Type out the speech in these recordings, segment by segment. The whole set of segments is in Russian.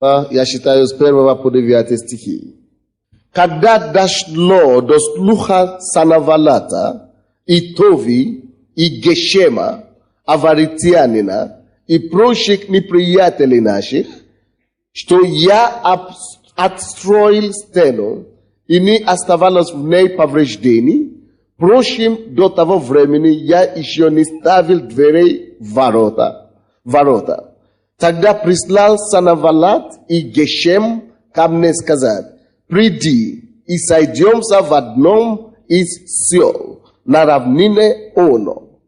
Я считаю, с первого по 9 стихи. Когда дошло до слуха Санавалата и Тови и Гешема, аваритянина и прочих неприятелей наших, что я отстроил стену, и не оставалось в ней повреждений, впрочем, до того времени я еще не ставил дверей ворота. Тогда прислал Санавалат и Гешем ко мне сказать: приди и сойдемся в одном из сел на равнине Оно.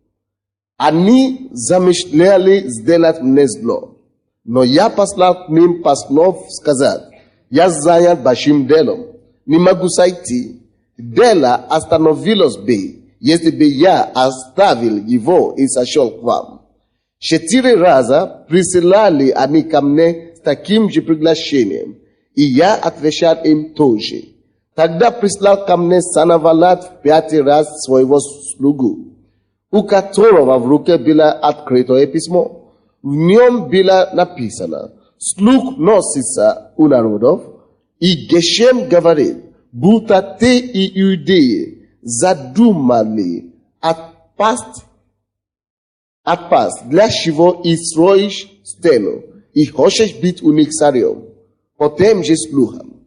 Они замышляли сделать мне зло, но я послал к ним послов сказать: я занят большим делом, не могу сойти. Дело остановилось бы, если бы я оставил его и сошел к вам. 4 раза присылали они ко мне с таким же приглашением, и я отвечал им тоже. Тогда прислал ко мне Санавалат в 5 раз своего слугу, у которого в руке было открытое письмо. В нем было написано: слух носится у народов, и Гешем говорит, будто ты и иудеи задумали отпасть, для чего и строишь стену, и хочешь быть у них царем, по тем же слухам.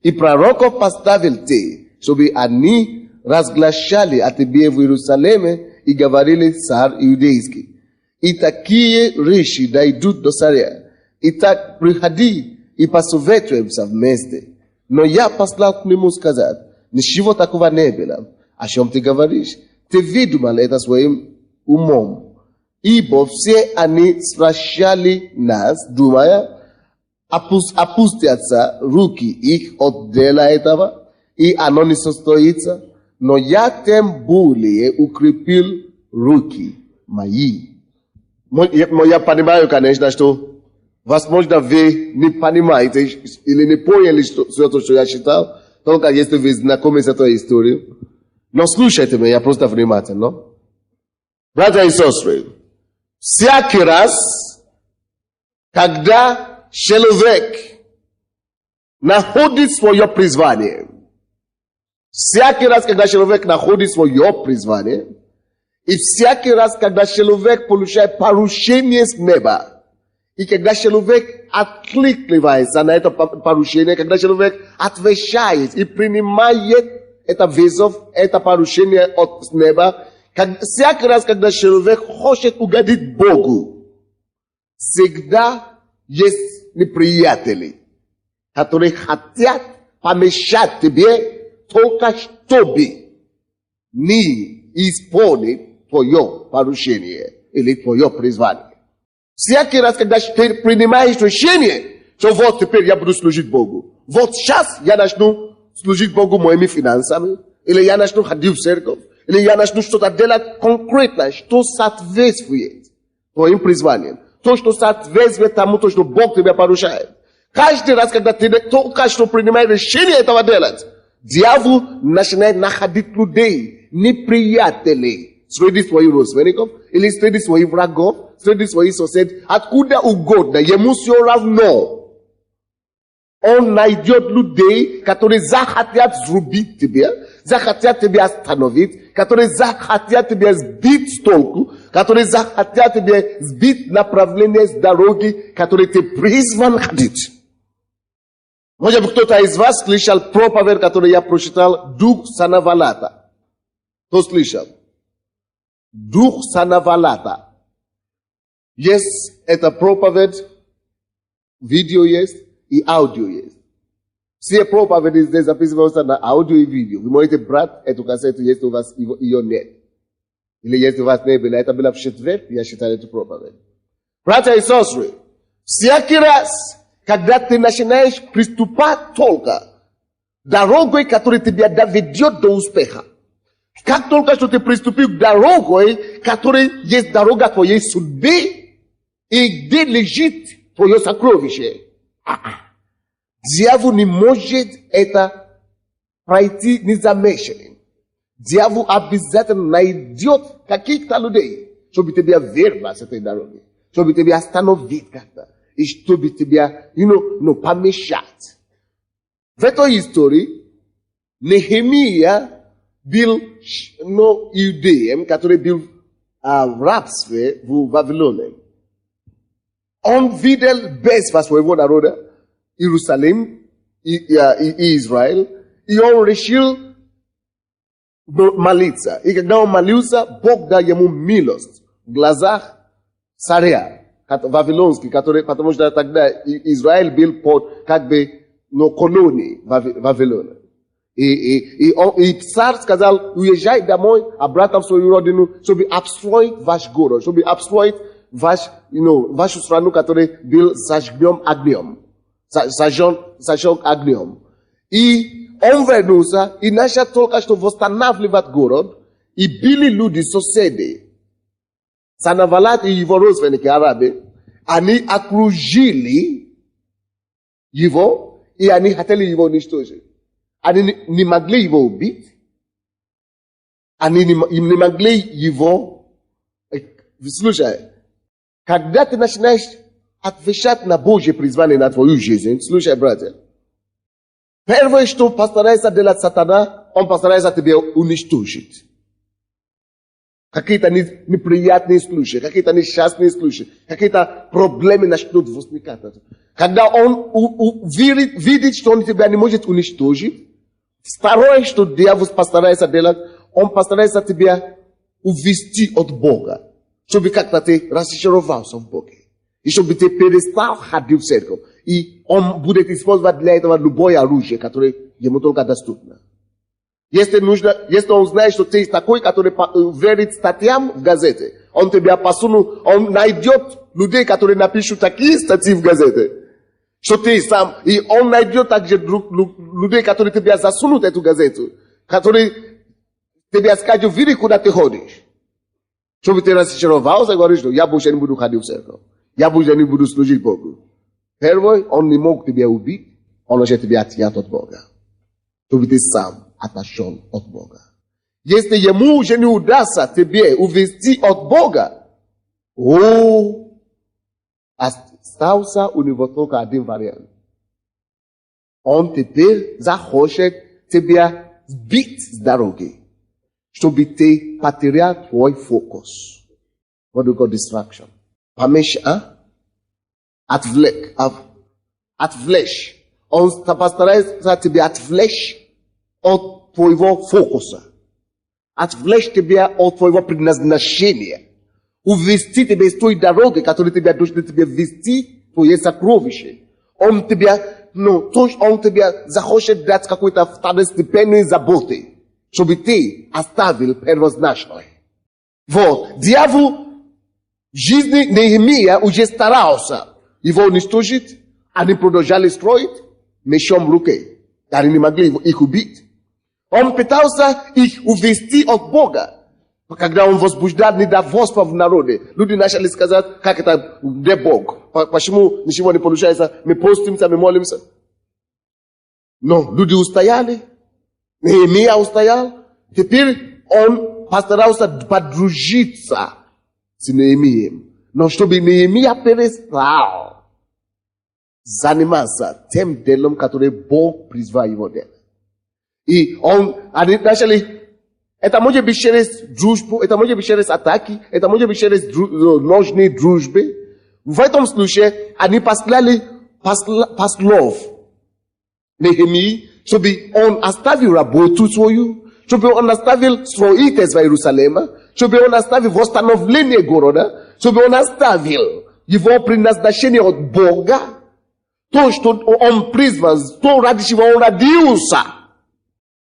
И пророков поставил ты, чтобы они разглашали о тебе в Иерусалиме и говорили: царь иудейский. И такие речи дойдут до царя. Итак, приходи и посоветуемся вместе. Но я послал к нему сказать: ничего такого не было. О чем ты говоришь? Ты выдумал это своим умом. Ибо все они стращали нас, думая, опустятся руки их от дела этого, и оно не состоится. Но я тем более укрепил руки мои. Я понимаю, конечно, что, возможно, вы не понимаете или не поняли все то, что я читал, только если вы знакомы с этой историей. Но слушайте меня просто внимательно. Братья и сестры, всякий раз, когда человек находит свое призвание, всякий раз, когда человек находит свое призвание, и всякий раз, когда человек получает поручение с неба, и когда человек откликается на это поручение, когда человек отвечает и принимает это вызов, это поручение от неба, всякий раз, когда человек хочет угодить Богу, всегда есть неприятели, которые хотят помешать тебе только чтобы не исполнить твое поручение или твое призвание. Всякий раз, когда ты принимаешь решение, что вот теперь я буду служить Богу, вот сейчас я начну служить Богу моими финансами, или я начну ходить в церковь, или я начну что-то делать конкретно, что соответствует твоим призваниям, то, что соответствует тому, то, что Бог тебе поручает. Каждый раз, когда ты только что принимаешь решение этого делать, дьявол начинает находить людей, неприятелей, среди своих родственников, или среди своих врагов, среди своих соседей, откуда угодно, ему все равно. Он найдет людей, которые захотят срубить тебя, захотят тебя остановить, которые захотят тебя сбить с толку, которые захотят тебя сбить направление с дороги, которой ты призван ходить. Может быть, кто-то из вас слышал проповедь, которую я прочитал, Дух Санавалата. Кто слышал? Дух Санавалата. Есть эта проповедь, видео есть и аудио есть. Все проповеди здесь записываются на аудио и видео. Вы можете брать эту кассету, если у вас ее нет. Или если у вас не было. Это было в четверг, я читал эту проповедь. Братья и сестры, всякий раз, когда ты начинаешь приступать только дорогой, которая тебя доведет до успеха, как только что ты приступил к дорогой, которая есть дорога твоей судьбы, и где лежит твое сокровище, дьявол не может это пройти незамеченным. Дьявол обязательно найдет каких-то людей, чтобы тебя вернуть с этой дороги, чтобы тебя остановить как-то. и чтобы тебя, помешать. В этой истории Нехемия был, иудеем, который был в рабстве в Вавилоне. Он видел бедствие своего народа, Иерусалим и Израиль, и он решил молиться. И когда он молился, Бог дал ему милость в глазах царя вавилонский, потому что тогда Израиль был под колонией Вавилона. И царь сказал: уезжай домой, обратно в свою родину, чтобы обстроить ваш город, чтобы обстроить вашу страну, которая был сожжен огнем. И он вернулся и начал только что восстанавливать город, и были люди, соседи, Санавалат и его родственники арабы, они окружили его, и они хотели его уничтожить. Они не могли его убить, они не могли его... Слушай, когда ты начинаешь отвечать на Божье призвание на твою жизнь, слушай, братья, первое, что постарается делать сатана, он постарается тебя уничтожить. Какие-то неприятные случаи, какие-то несчастные случаи, какие-то проблемы начнут возникать. Когда он видит, что он тебя не может уничтожить, второе, что дьявол постарается делать, он постарается тебя увести от Бога, чтобы как-то ты разочаровался в Боге, и чтобы ты перестал ходить в церковь. И он будет использовать для этого любое оружие, которое ему только доступно. Если он знает, что ты такой, который верит статьям в газете, он тебя посунул, он найдет людей, которые напишут такие статьи в газете, что ты сам, и он найдет также людей, которые тебя засунут эту газету, которые тебе скажут: види, куда ты ходишь. Чтобы ты разочаровался и говоришь: я больше не буду ходить в церковь, я больше не буду служить Богу. Первое, он не мог тебя убить, он уже тебя отнять от Бога. Чтобы ты сам отошел от Бога. Если ему уже не удастся тебе увести от Бога, остался у него только один вариант. Он теперь захочет тебя сбить с дороги, чтобы ты потерял твой фокус. What do you call distraction? Отвлечь. Он постарается тебя отвлечь от твоего фокуса. Отвлечь тебя от твоего предназначения. Увести тебя из той дороги, которая тебя должна тебе вести, твое сокровище. Он тебя захочет дать какой-то второстепенной заботы, чтобы ты оставил первозначное. Вот. Дьявол в жизни Нехемия уже старался его уничтожить. Они продолжали строить мечом в руке. Они не могли их убить. Он пытался их увести от Бога. Когда он возбуждал недовольство в народе, люди начали сказать: как это, где Бог? Почему ничего не получается? Мы постимся, мы молимся. Но люди устояли. Нехемия устоял. Теперь он постарался подружиться с Нехемией. Но чтобы Нехемия перестал заниматься тем делом, которое Бог призвал его делать. И они начали... Это может быть через дружбу, это может быть через атаки, это может быть через ложные дружбы. В этом случае они послали послов Нехемии, чтобы он оставил работу свою, чтобы он оставил строительство Иерусалима, чтобы он оставил восстановление города, чтобы он оставил его предназначение от Бога, то, что он призван, то, ради чего он родился.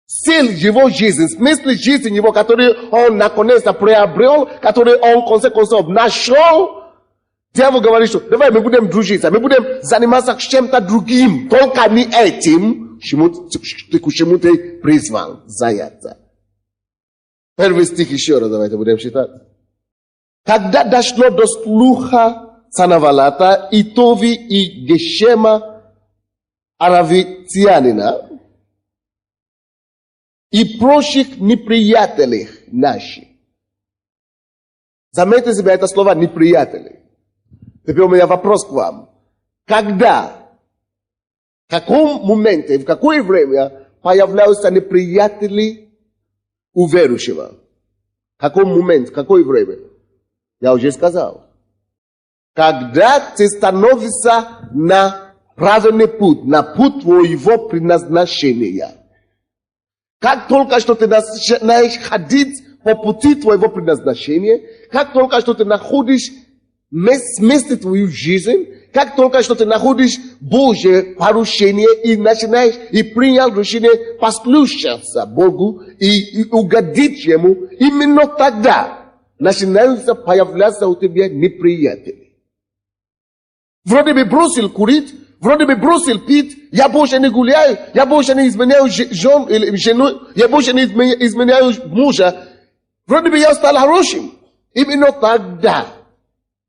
Цель его жизни, смысл жизни его, который он наконец-то приобрел, который он в конце концов нашел. Дьявол говорит, что давай мы будем дружиться, мы будем заниматься чем-то другим, только не этим, к чему ты призван заняться. Первый стих еще раз давайте будем читать. Когда дошло до слуха Санавалата, и Тови, и Гешема, аравитянина, и прочих неприятелей наших. Заметьте себе это слово «неприятели». Теперь у меня вопрос к вам. Когда, в каком моменте, в какое время появляются неприятели у верующего? В каком момент, в какое время? Я уже сказал. Когда ты становишься на правильный путь, на путь твоего предназначения. Как только что ты начинаешь ходить по пути твоего предназначения, как только что ты находишь место твою жизнь, как только что ты находишь Божье поручение и начинаешь и принял решение послушаться Богу и угодить Ему, именно тогда начинаются появляться у тебя неприятели. Вроде бы бросил курить, вроде бы бросил пить, я больше не гуляю, я больше не изменяю жену, я больше не изменяю мужа. Вроде бы я стал хорошим. Именно тогда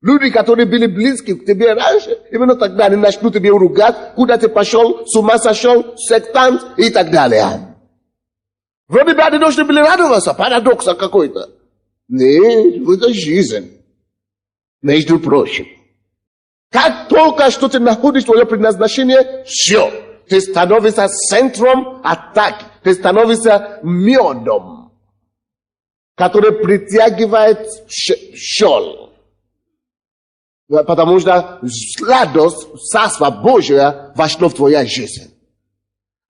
люди, которые были близки к тебе раньше, именно тогда они начнут тебе ругать, куда ты пошел, с ума сошел, сектант и так далее. Вроде бы они должны были радоваться, парадокс какой-то. Нет, это жизнь. Между прочим. Как только что ты находишь твое предназначение, все. Ты становишься центром атаки. Ты становишься медом, который притягивает щел. Потому что сладость Царства Божия вошло в твою жизнь.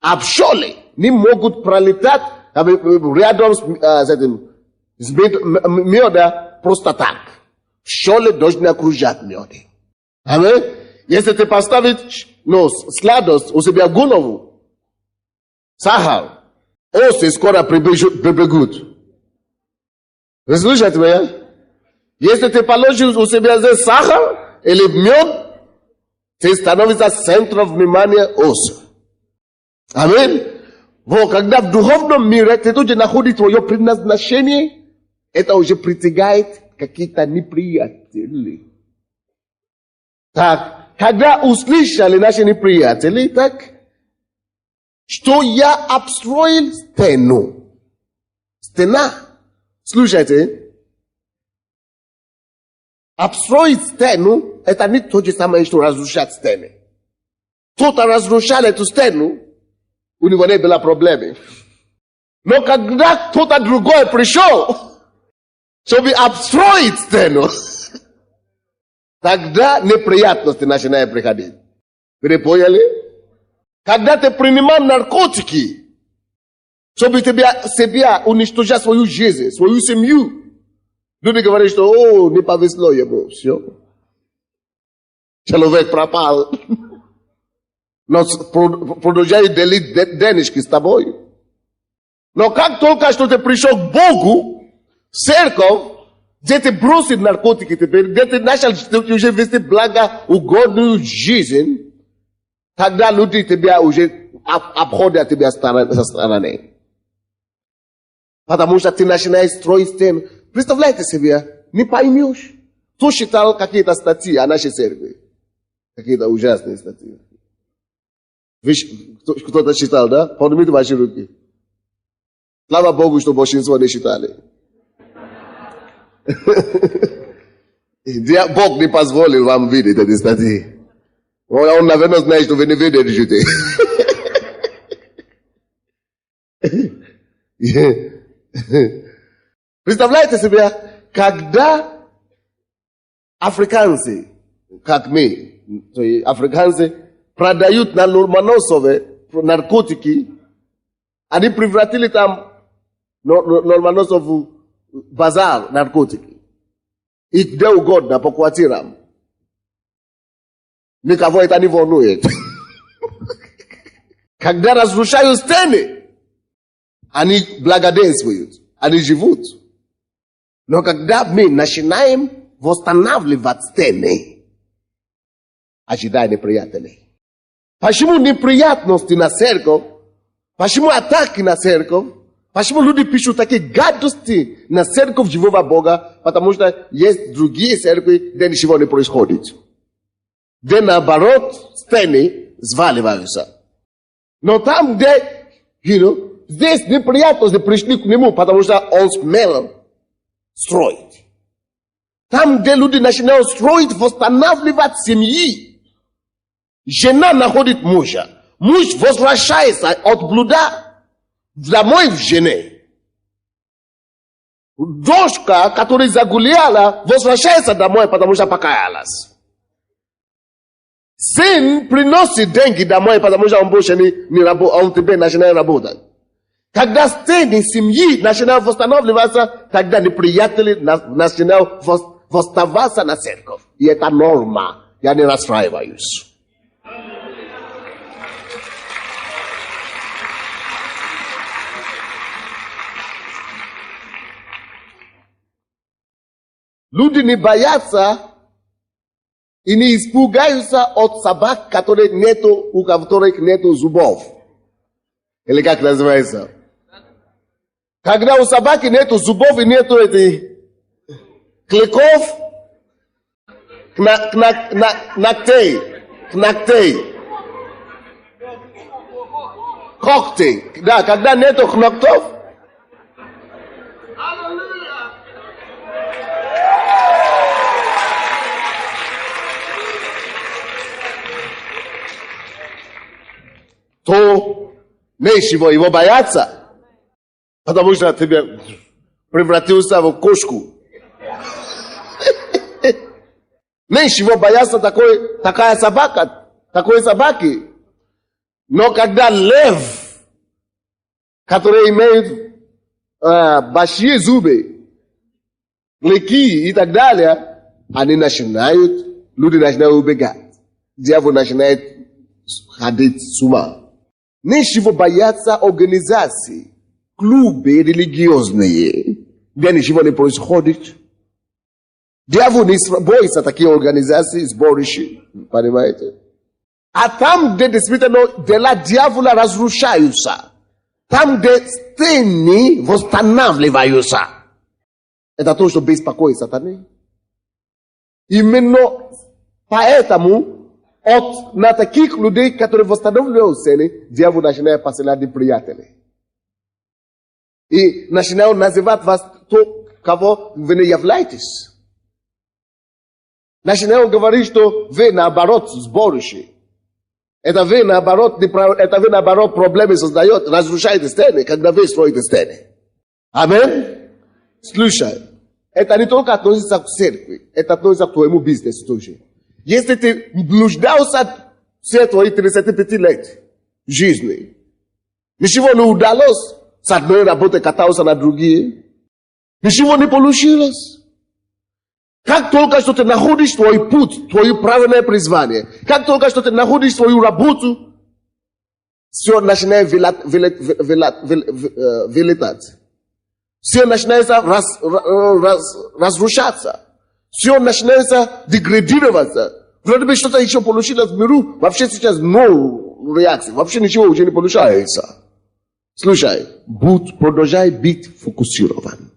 А пчелы не могут пролетать рядом с медом просто так. Пчелы должны окружать меды. Аминь. Если ты поставишь сладость у себя в голову, сахар, осы скоро прибегут. Вы слышите меня? Если ты положишь у себя здесь сахар или мед, ты становишься центром внимания ос. Аминь. Вот, когда в духовном мире ты тоже находишь твое предназначение, это уже притягивает какие-то неприятели. Так, когда услышали наши неприятели, так, что я обстроил стену. Стена. Слушайте. Обстроить стену, это не то же самое, что разрушать стены. Кто-то разрушал эту стену, у него не было проблемы. Но когда кто-то другой пришел, чтобы обстроить стену, тогда неприятности начинают приходить. Вы поняли? Когда ты принимаешь наркотики, чтобы себя уничтожать свою жизнь, свою семью, люди говорят, что не повезло ему, все. Человек пропал. Но продолжает делить денежки с тобой. Но как только что ты пришел к Богу, в церковь, где ты бросил наркотики теперь, где ты начал уже вести благоугодную жизнь, тогда люди тебя уже обходят тебя со стороны. Потому что ты начинаешь строить стену. Представляете себе, не поймешь. Кто читал какие-то статьи о нашей церкви? Какие-то ужасные статьи. Кто-то читал, да? Поднимите ваши руки. Слава Богу, что большинство не читали. Бог не позволил вам видеть эти статьи. Он, наверное, знает, что вы не видите. Представляете себе, когда африканцы, как мы, африканцы, продают на Ломоносове наркотики, они превратили там Ломоносов базар наркотики. И где угодно по квартирам. Никого это не волнует. Когда разрушают стены, они благоденствуют, они живут. Но когда мы начинаем восстанавливать стены, ожидая неприятелей. Почему неприятности на церковь? Почему атаки на церковь? Почему люди пишут такие гадости на церковь живого Бога? Потому что есть другие церкви, где ничего не происходит. Где наоборот стены сваливаются. Но там, где, здесь неприятности пришли к нему, потому что он смел строить. Там, где люди начинают строить, восстанавливать семьи. Жена находит мужа. Муж возвращается от блуда домой в жене. Дочка, которая загуляла, возвращается домой, потому что покаялась. Сын приносит деньги домой, потому что он больше не работает, он теперь начинает работать. Когда стены семьи начинают восстанавливаться, тогда неприятели начинают восставаться на церковь. И это норма. Я не расстраиваюсь. Люди не боятся и не испугаются от собак, у которых нету зубов. Или как называется? Когда у собаки нету зубов и нету этих клыков, ногтей. Когтей. Да, когда нету ногтов, то нечего его бояться, потому что ты превратился в кошку. Нечего бояться такой собаки. Но когда лев, который имеет большие зубы, клыки и так далее, люди начинают убегать. Дьявол начинает ходить с ума. Нечего бояться организаций, клубы религиозные, где ничего не происходит. Дьявол не боится таких организаций, сборища, понимаете? А там, где действительно дела дьявола разрушаются, там, где стены восстанавливаются, это то, что беспокоит сатаны. Именно поэтому на таких людей, которые восстанавливают стены, дьявол начинает посылать неприятелей. И начинает называть вас то, кого вы не являетесь. Начинает говорить, что вы наоборот сборище. Это вы наоборот проблемы создает, разрушаете стены, когда вы строите стены. Аминь. Слушай, это не только относится к церкви, это относится к твоему бизнесу тоже. Если ты нуждался все твои 35 лет жизни, ничего не удалось, с одной работы катался на другие, ничего не получилось. Как только что ты находишь твой путь, твое правильное призвание, как только что ты находишь свою работу, все начинает вылетать. Все начинает разрушаться. Все начинается деградироваться. Вроде бы что-то еще получилось в миру, вообще сейчас ноль реакции, вообще ничего уже не получается. Слушай, продолжай быть фокусирован.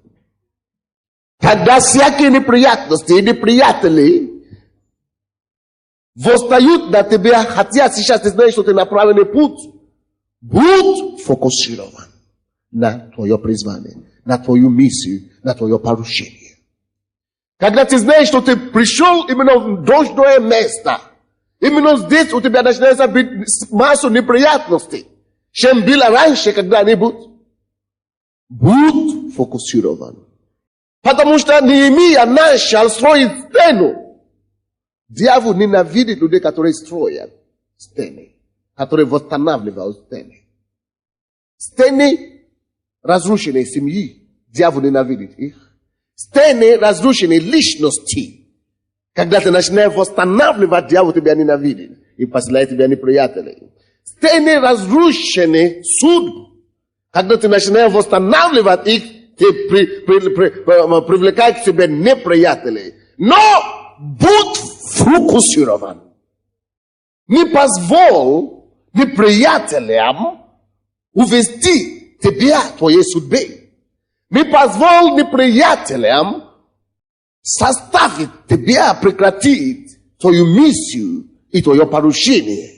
Когда всякие неприятности и неприятели восстают на тебя, хотя сейчас ты знаешь, что ты на правильный путь, будь фокусирован на твое призвание, на твою миссию, на твое поручение. Когда ты знаешь, что ты пришел именно в должное место, именно здесь у тебя начинается быть массу неприятностей, чем было раньше когда-нибудь, будь фокусирован. Потому что Неемия начал строить стену. Дьявол ненавидит людей, которые строят стены, которые восстанавливают стены. Стены разрушенной семьи, дьявол ненавидит их. Стены разрушенной личности. Когда ты начинаешь восстанавливать, дьявол тебя ненавидит и посылает тебя неприятелей. Стены разрушенной судьбы. Когда ты начинаешь восстанавливать их, ты привлекаешь к себе неприятелей. Но будь фокусирован. Не позволь неприятелям увести тебя в твоей судьбе. Не позволь неприятелям составить тебя, прекратить твою миссию и твое поручение.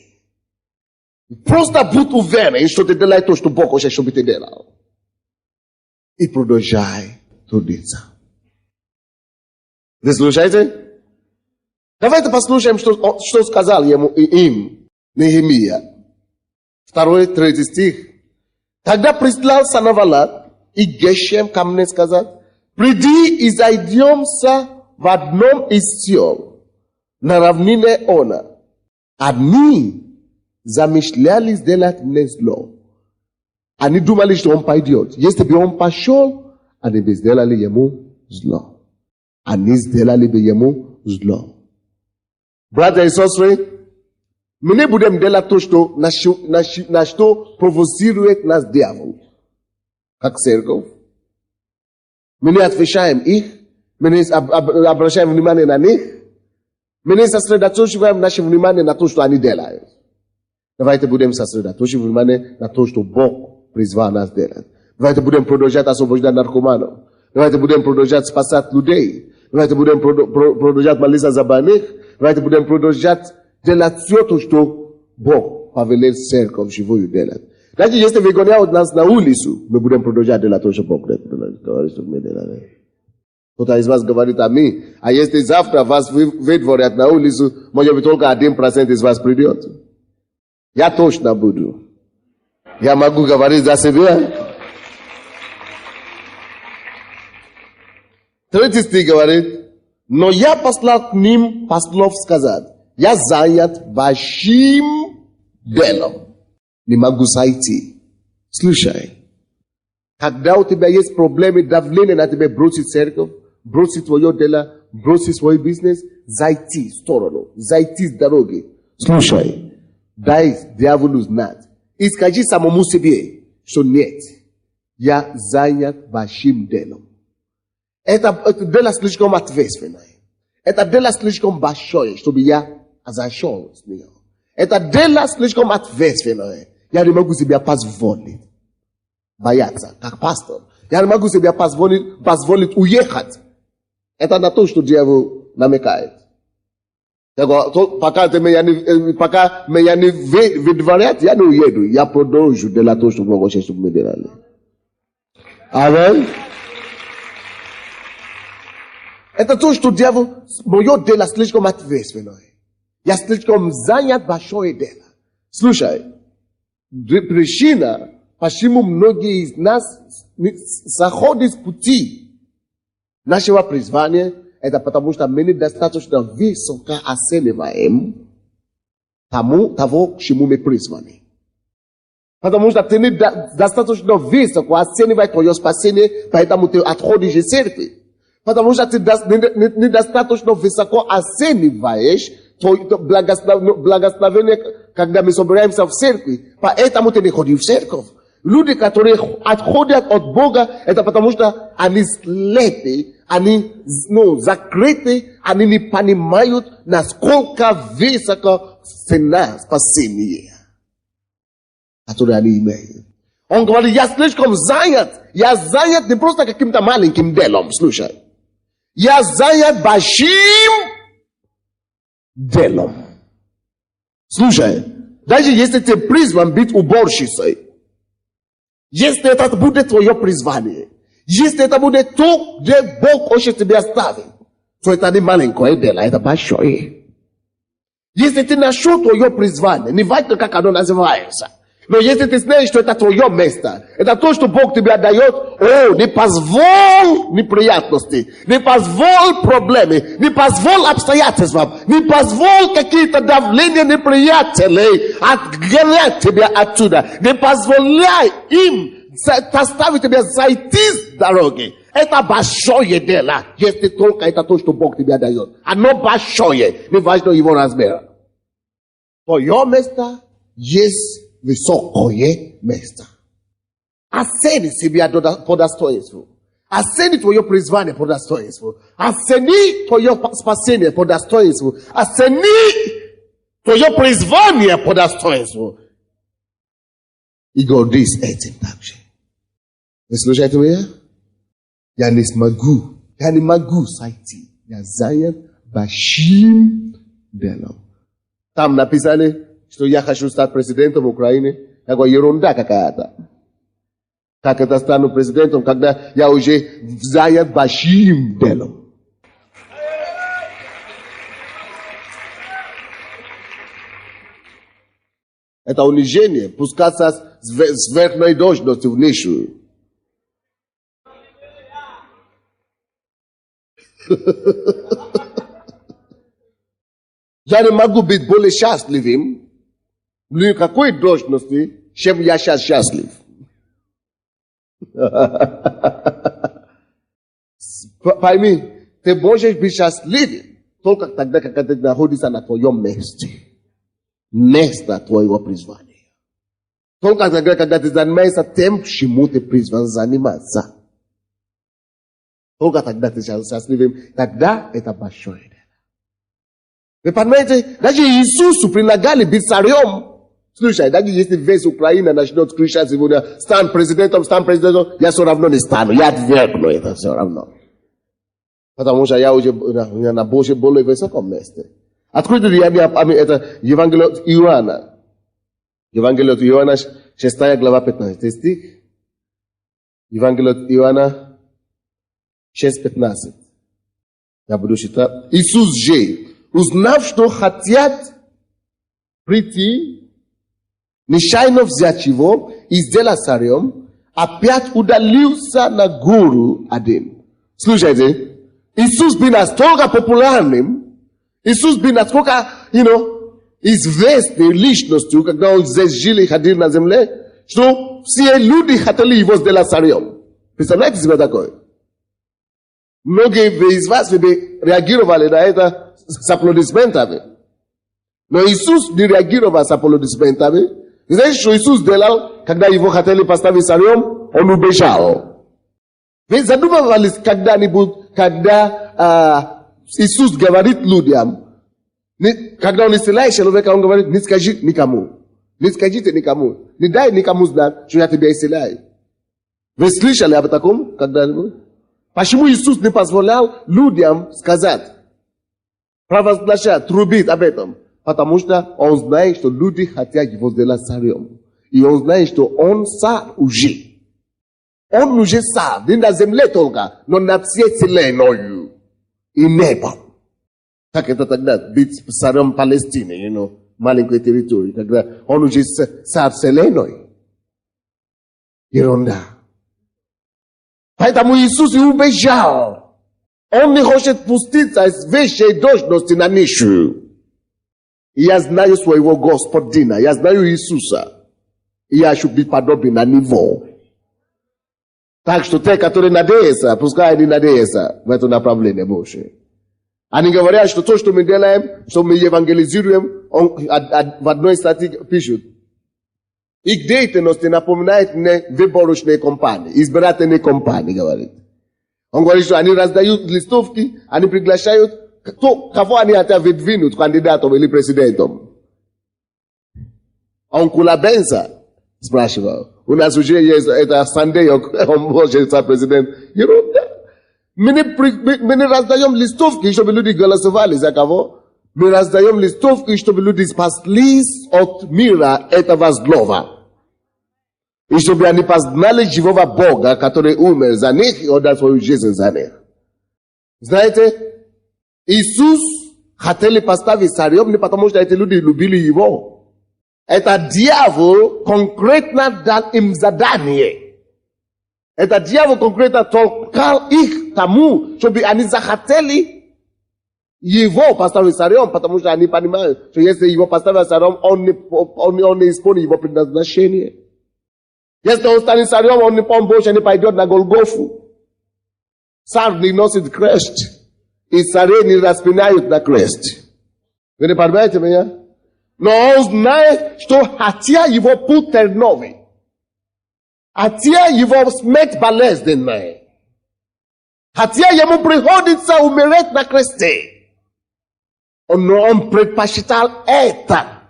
Просто будь уверен, что ты делаешь то, что Бог хочет, чтобы ты делал. И продолжай трудиться. Вы слушаете? Давайте послушаем, что сказал им. Нехемия. 2-3 стих. Тогда прислал Санавалат и Гешем ко мне сказать: приди и зайдемся в одном из сел на равнине Она. Они замышляли сделать мне зло. Они думали, что он пойдет. Если бы он пошел, они бы сделали ему зло. Они сделали бы ему зло. Братья и сестры, мы не будем делать то, на что провоцирует нас дьявол, как церковь. Мы не отвечаем их, мы не обращаем внимание на них, мы не сосредоточиваем наше внимание на то, что они делают. Давайте будем сосредоточить внимание на то, что Бог призвал нас делать. Давайте будем продолжать освобождать наркоманов. Давайте будем продолжать спасать людей. Давайте будем продолжать молиться за больных. Давайте будем продолжать делать все то, что Бог повелел церковь живую делать. Значит, если выгоняют нас на улицу, мы будем продолжать делать то, что Бог говорит, что мы делаем. Кто-то из вас говорит аминь. А если завтра вас выдворят на улицу, может быть, только 1% из вас придет. Я точно буду. Я могу говорить за себя. 3 стих говорит: но я послал к ним послов сказать: я занят большим делом, не могу зайти. Слушай, когда у тебя есть проблемы, давление на тебя бросить церковь, бросить твое дело, бросить свой бизнес, зайти в сторону, зайти с дороги. Слушай, дай дьяволу знать и скажи самому себе, что нет, я занят большим делом. Это дело слишком ответственное. Это дело слишком большое, чтобы я зашел с нее. Это дело слишком ответственное. Я не могу себе позволить бояться, как пастор. Я не могу себе позволить уехать. Это на то, что дьявол намекает. Пока меня не выдворят, я не уеду. Я продолжу делать то, что Бог хочет, чтобы мы делали. Аминь. Это то, что дьявол, мое дело слишком ответственное. Я слишком занят большое дело. Слушай, причина, почему многие из нас заходят с пути нашего призвания, это потому что мы недостаточно высоко оцениваем того, к чему мы призваны. Потому что ты недостаточно высоко оцениваешь твое спасение, поэтому ты отходишь из церкви. Потому что ты недостаточно высоко оцениваешь благословение, когда мы собираемся в церкви. Поэтому ты не ходишь в церковь. Люди, которые отходят от Бога, это потому что они слепы, они закрыты, они не понимают, насколько высоко цена спасения, которую они имеют. Он говорит: я слишком занят. Я занят не просто каким-то маленьким делом. Слушай. Я занят большим делом. Слушай, даже если ты призван быть уборщицей, если это будет твое призвание, если это будет то, где Бог хочет тебя оставить, то это не маленькое дело, это большое. Если ты нашел твое призвание, не важно, как оно называется, но если ты знаешь, что это твое место, это то, что Бог тебе дает, не позволь неприятности, не позволь проблемы, не позволь обстоятельствам, не позволь какие-то давления неприятелей отгонять тебя оттуда, не позволяй им заставить тебя зайти с дороги. Это большое дело, если только это то, что Бог тебе дает. Оно большое, не важно его размер. Твое место есть высокое место. Оцени себя по достоинству. Оцени твое призвание по достоинству. Оцени твое спасение по достоинству. Оцени твое призвание по достоинству. И гордись этим также. Вы слушаете меня? Я не могу сойти. Я занят большим делом. Там написали, что я хочу стать президентом Украины. Я говорю, ерунда какая-то. Как это стану президентом, когда я уже занят большим делом? Это унижение. Пускаться сверхнадежности в нишу. Я не могу быть более счастливым ни в какой должности, чем я сейчас счастлив. Пойми, ты можешь быть счастливым только тогда, когда ты находишься на твоем месте. Место твоего призвания. Только тогда, когда ты занимаешься тем, чему ты призван заниматься. Только тогда ты счастливым. Тогда это большое дело. Вы понимаете, даже Иисусу предлагали быть царем. Слушай, даже если весь Украина начнет кричать сегодня, стань президентом, я все равно не стану. Я отвергну это все равно. Потому что я уже на более высоком месте. Откройте это Евангелие от Иоанна. Евангелие от Иоанна, 6 глава, 15 стих. Евангелие от Иоанна, 6:15. Я буду читать. Иисус же, узнав, что хотят прийти, нечаянно взять его и сделать царем, опять удалился на гору один. Слушайте, Иисус был настолько популярным, Иисус был настолько, известной личностью, когда он здесь жил и ходил на земле, что все люди хотели его сделать царем. Представляете себе такое? Многие из вас реагировали на это с аплодисментами. Но Иисус не реагировал с аплодисментами. Знаете, что Иисус делал, когда его хотели поставить царем? Он убежал. Вы задумывались когда-нибудь, когда Иисус говорит людям, когда он исцеляет человека, он говорит, не скажи никому. Не скажите никому. Не дай никому знать, что я тебя исцеляю. Вы слышали об таком когда-нибудь? Почему Иисус не позволял людям сказать, провозглашать, трубить об этом? Потому что он знает, что люди хотят его сделать царем. И он знает, что он царь уже. Он уже царь, не на земле только, но над всей вселенной и небом. Как это тогда быть царем Палестины, маленькой территории, когда он уже царь вселенной. Ерунда. Поэтому Иисус и убежал. Он не хочет пуститься из высшей должности на нишу. И я знаю своего Господина, я знаю Иисуса. И я хочу быть подобен на него. Так что те, которые надеются, пускай они надеются в это направление больше. Они говорят, что то, что мы делаем, что мы евангелизируем, в одной статье пишут. Их деятельность напоминает мне выборочные компании, избирательные компании, говорит. Он говорит, что они раздают листовки, они приглашают, кого они хотят выдвинуть кандидатом или президентом. Он Кулабенса спрашивал. У нас уже есть это Сандеек, он может стать президент. Мы не раздаем листовки, чтобы люди голосовали за кого. Мы раздаем листовки, чтобы люди спаслись от мира этого злого. И чтобы они познали живого Бога, который умер за них и отдал свою жизнь за них. Знаете, Иисус хотели поставить царем не потому, что эти люди любили его. Это дьявол конкретно дал им задание. Это дьявол конкретно толкал их тому, чтобы они захотели его поставить царем, потому что они понимают, что если его поставят царем, он не исполнит его предназначение. Если он станет царем, он больше не пойдет на Голгофу. Царь не носит крест. И цари не распинают на крест. Вы не понимаете меня? Но он знает, что хотя его путь терновый, хотя его смерть болезненная, хотя ему приходится умереть на кресте, он предпочитал это,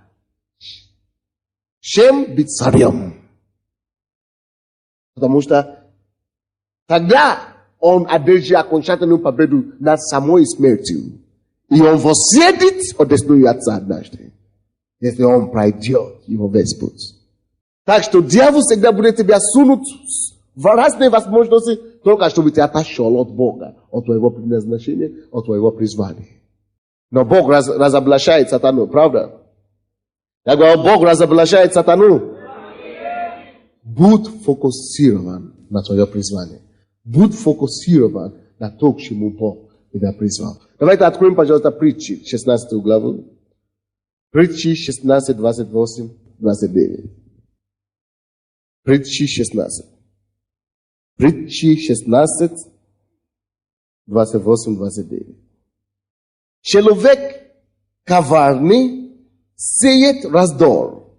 чем быть царем. Потому что тогда он одержит окончательную победу над самой смертью. И он воссъедет одесную отца однажды, если он пройдет его весь путь. Так что дьявол всегда будет тебя сунуть в разные возможности, только чтобы ты отошел от Бога, от твоего предназначения, от твоего призвания. Но Бог разоблачает сатану, правда? Jakby Bóg rozblaszает сатану. Будь фокусирован на твое призвание. Будь фокусирован на то, к чему Бог тебя призвал. Давайте откроем, пожалуйста, Притчи, 16 главу. Притчи 16, 28, 29. Притчи 16. Притчи 16, 28, 29. Человек коварный сеет раздор,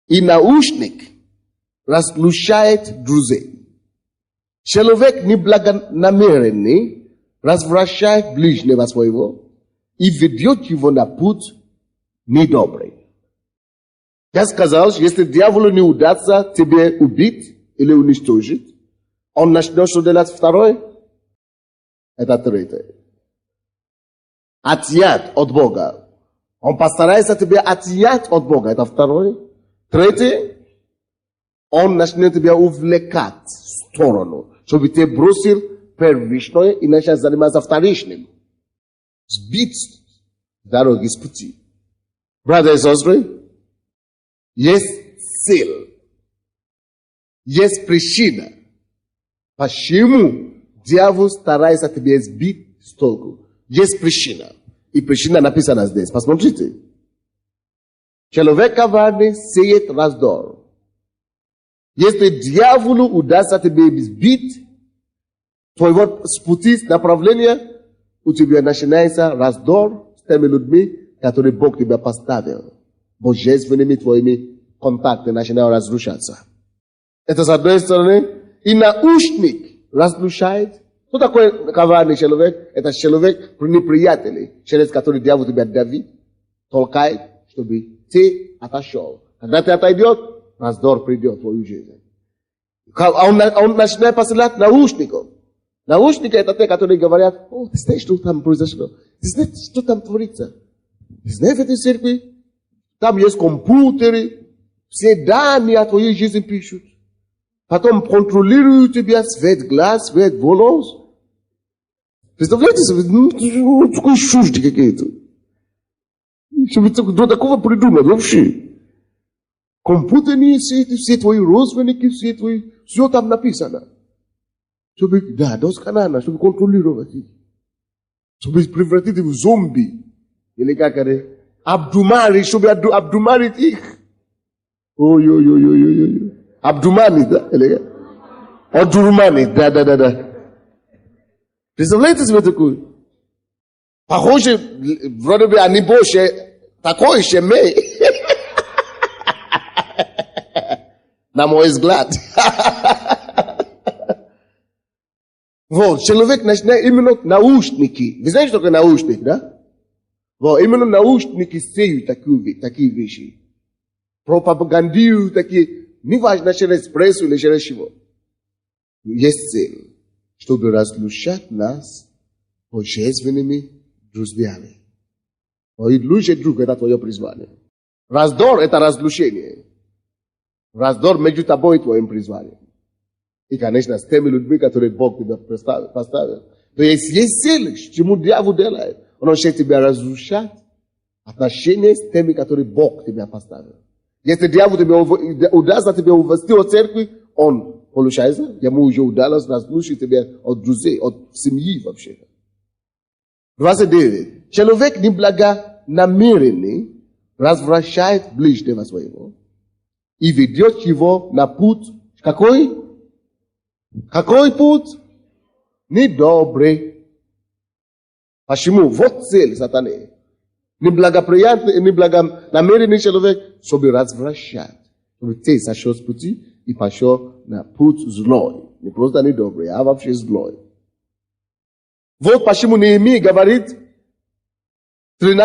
и наушник разлучает друзей. Человек неблагонамеренный развращает ближнего своего и ведет его на путь недобрый. Я сказал, что если дьяволу не удастся тебе убить или уничтожить, он начнет что делать второе? Это третье. Отнять от Бога. Он постарается тебя отнять от Бога. Это второе. Третье. Он начнет тебя увлекать в сторону, чтобы ты бросил первичное и начал заниматься вторичным. Сбить с дороги, с пути. Братья и сестры, есть цель. Есть причина. Почему дьявол старается тебя сбить с толку? Есть причина. И причина написана здесь. Посмотрите. Человек коварный сеет раздор. Если дьяволу удастся тебя сбить твоего с пути направления, у тебя начинается раздор с теми людьми, которые Бог тебя поставил. Божественными твоими контактами начинают разрушаться. Это с одной стороны. И наушник разрушает. Кто такой коварный человек? Это человек неприятельный, через который дьявол тебя давит, толкает, чтобы ты отошел. Когда ты отойдешь, раздор придет в твою жизнь. Он начинает посылать наушников. Наушники это те, которые говорят: о, ты знаешь, что там произошло? Ты знаешь, что там творится? Ты знаешь, в этой церкви там есть компьютеры, все данные о твоей жизни пишут. Потом контролируют тебя цвет глаз, цвет волос. Представляете себе, такой чушь какие-то. Чтобы до такого придумать вообще. Компьютерные сети, все твои родственники, все там написано. Чтобы, да, досконально, чтобы контролировать их. Чтобы превратить их в зомби. Или как это? Обдумарить, чтобы обдумарить их. Ой. Обдуманить, да? Одурманить, да. Представляете себе такое? Похоже, вроде бы они больше такой шемей. На мой взгляд. Вот, человек начинает именно наушники. Вы знаете, что такое наушник, да? Вот, именно наушники сеют такие вещи. Пропагандируют такие, неважно через прессу или через чего. Есть цель, чтобы разлучать нас божественными друзьями. И лучший друг — это твое призвание. Раздор — это разлучение. Раздор между тобой и твоим призванием. И, конечно, с теми людьми, которые Бог тебя поставил. То есть цель, чему дьявол делает. Он хочет тебя разрушать отношения с теми, которые Бог тебя поставил. Если дьявол тебе удастся тебя увести от церкви, он, получается, ему уже удалось разрушить тебя от друзей, от семьи вообще. 29. Человек неблагонамеренный развращает ближнего своего и ведет его на путь. Какой? Какой путь? Недобрый. Почему? Вот цель сатаны. Неблагонамеренный человек, чтобы развращать. Чтобы ты сошел с пути и пошел на путь злой. Не просто недобрый, а вообще злой. Вот почему Неемия говорит в 6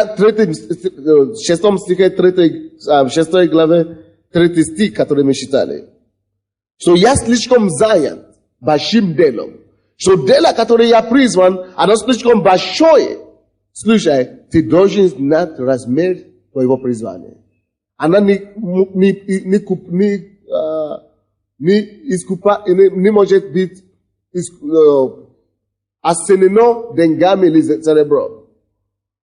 стихе 6 главе 3 стих, который мы читали, что я слишком занят большим делом, что дело, которое я призван, оно слишком большое. Слушай, ты должен знать размер твоего призвания. Она не может быть оценено деньгами или серебром.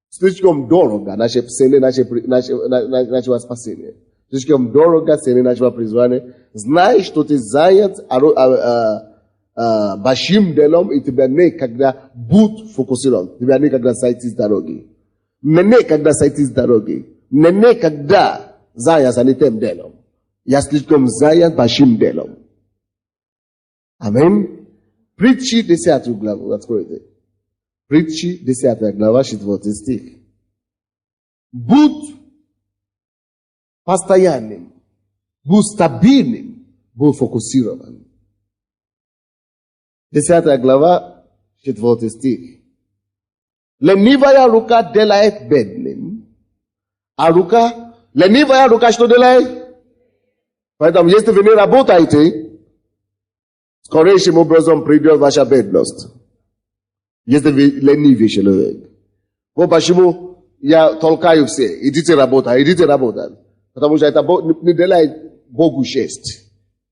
Слишком дорого наше спасение, нашего спасения. Слишком дорого цены нашего призвания. Знай, что ты занят большим делом, и тебя никогда будь фокусирован. Тебя никогда сойти с дороги. Никогда сойти с дороги. Никогда заняться не тем делом. Я слишком занят большим делом. Аминь. Притчи 10 главу, откройте. Притчи 10 глава, 4 стих. Будь постоянным, будь стабильным, будь фокусирован. 10 глава, 4 стих. Ленивая рука делает бедным, а ленивая рука что делает? Поэтому, если вы не работаете, скорейшим образом придет ваша бедность. Если вы ленивый человек. Вот почему я толкаю все. Идите работать. Потому что это не делает Богу честь.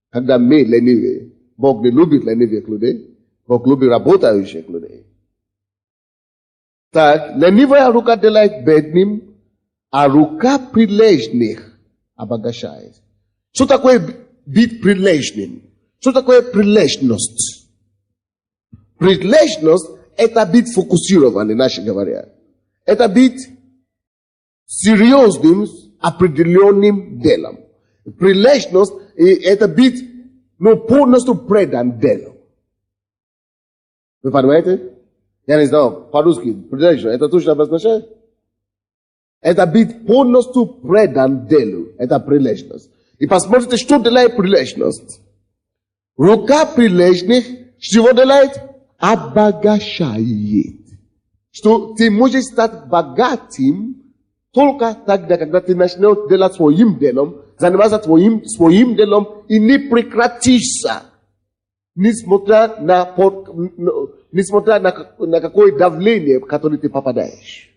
Когда мы ленивые. Бог не любит ленивых людей. Бог любит работающих людей. Так, ленивая рука делает бедным, а рука прилежных обогащает. Что такое быть прилежным? Что такое прилежность? Прилежность – это быть фокусированным, иначе говоря. Это быть серьезным, определенным делом. Прилежность – это быть полностью предан делу. Вы понимаете? Я не знаю, по-русски, прилежность – это точно обозначает? Это быть полностью предан делу. Это прилежность. И посмотрите, что делает прилежность. Рука прилежных, чего делает? Обогащает. Что ты можешь стать богатым только тогда, когда ты начнешь делать своим делом, заниматься своим делом и не прекратишься, несмотря на какое давление, в которое ты попадаешь.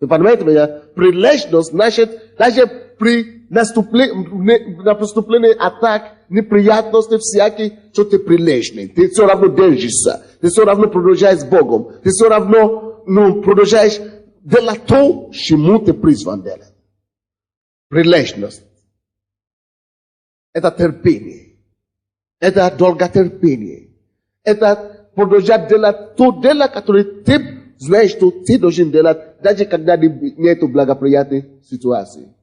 Вы понимаете меня? Прилежность значит, даже при наступлении атак, неприятности всякие, что ты прилежный. Ты все равно держишься. Ты все равно продолжаешь с Богом. Ты все равно продолжаешь делать то, чему ты призван делать. Прилежность. Это терпение. Это долготерпение. Это продолжать делать то дело, которое ты знаешь, что ты должен делать, даже когда нет благоприятной ситуации.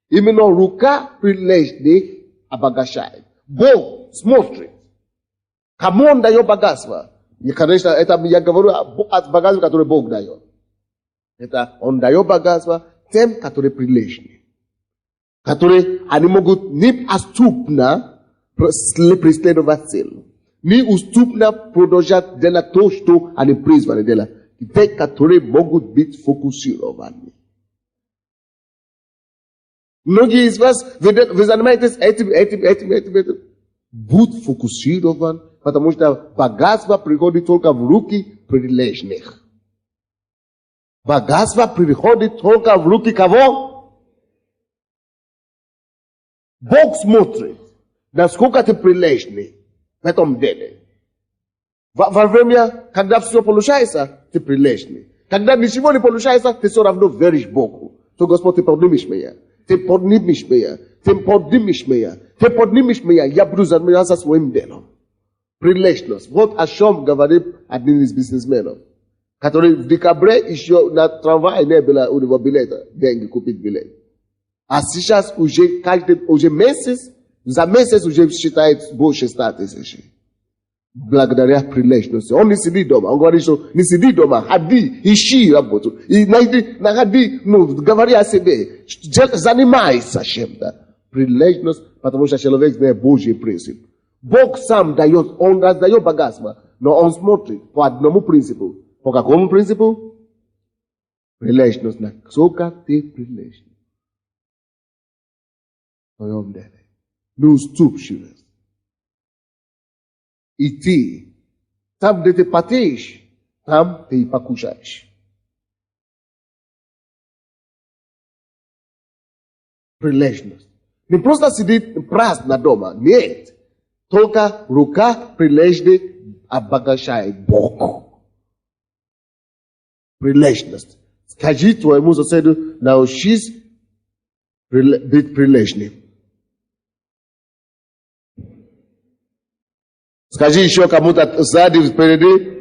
Именно рука прилежных обогащает. Бог смотрит. Кому он дает богатство? И, конечно, это я говорю о богатстве, которое Бог дает. Это он дает богатство тем, которые прилежны. Которые они могут неотступно преследовать цель. Неотступно продолжать делать то, что они призваны делать. Те, которые могут быть фокусированы. Многие из вас, вы занимаетесь этим. Будь фокусирован, потому что богатство приходит только в руки прилежных. Богатство приходит только в руки кого? Бог смотрит, насколько ты прилежный в этом деле. Во время, когда все получается, ты прилежный. Когда ничего не получается, ты все равно веришь Богу. То, Господь, ты поднимешь меня. Ты поднимешь меня. Я буду заниматься своим делом. Прилежность. Вот о чем говорит один из бизнесменов, который в декабре еще на трамвае не было у него билета, деньги купить билет. А сейчас уже месяц, за месяц уже считает больше 100 тысяч. Благодаря прилежности. Он не сидит дома. Он говорит, что не сиди дома, ходи, ищи работу. И ходи, говори о себе. Занимайся чем-то. Прилежность, потому что человек знает Божий принцип. Бог сам дает, он раздает богатство, но он смотрит по одному принципу. По какому принципу? Прилежность. Насколько ты прилежный в твоем деле. Не уступчивость. И ты, там, где ты потеешь, там ты и покушаешь. Прилежность. Не просто сидит праздно дома. Нет. Только рука прилежных обогащает Бог. Прилежность. Скажи твоему соседу, научись быть прилежным. Скажи еще кому-то сзади, впереди.